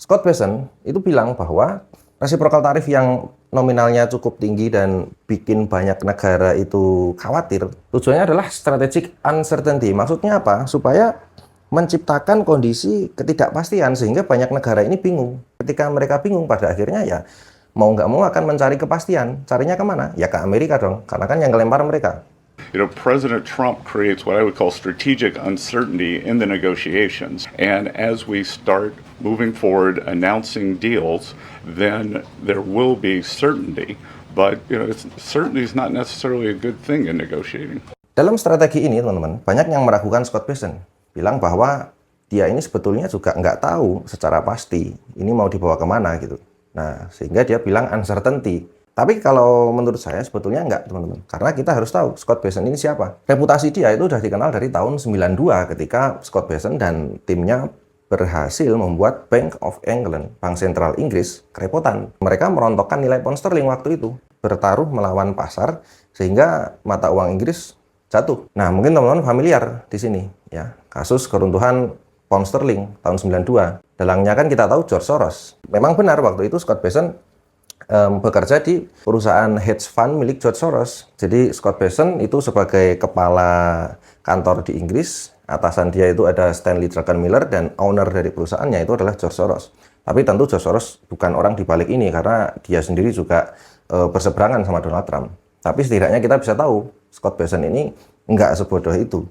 Scott Bessent itu bilang bahwa reciprocal tarif yang nominalnya cukup tinggi dan bikin banyak negara itu khawatir, tujuannya adalah strategic uncertainty. Maksudnya apa? Supaya menciptakan kondisi ketidakpastian sehingga banyak negara ini bingung. Ketika mereka bingung, pada akhirnya ya mau nggak mau akan mencari kepastian. Carinya kemana? Ya ke Amerika dong, karena kan yang ngelempar mereka. President Trump creates what I would call strategic uncertainty in the negotiations. And as we start moving forward, announcing deals, then there will be certainty. But certainty is not necessarily a good thing in negotiating. Dalam strategi ini, teman-teman, banyak yang meragukan Scott Bessent. Bilang bahwa dia ini sebetulnya juga nggak tahu secara pasti ini mau dibawa kemana gitu. Nah, sehingga dia bilang uncertainty. Tapi kalau menurut saya sebetulnya enggak, teman-teman. Karena kita harus tahu Scott Bessent ini siapa. Reputasi dia itu udah dikenal dari tahun 92 ketika Scott Bessent dan timnya berhasil membuat Bank of England, Bank Sentral Inggris, kerepotan. Mereka merontokkan nilai pound sterling waktu itu, bertaruh melawan pasar sehingga mata uang Inggris jatuh. Nah, mungkin teman-teman familiar di sini ya, kasus keruntuhan pound sterling tahun 92. Dalangnya kan kita tahu George Soros. Memang benar waktu itu Scott Bessent bekerja di perusahaan hedge fund milik George Soros. Jadi Scott Bessent itu sebagai kepala kantor di Inggris, atasan dia itu ada Stanley Druckenmiller dan owner dari perusahaannya itu adalah George Soros. Tapi tentu George Soros bukan orang di balik ini karena dia sendiri juga berseberangan sama Donald Trump. Tapi setidaknya kita bisa tahu Scott Bessent ini nggak sebodoh itu.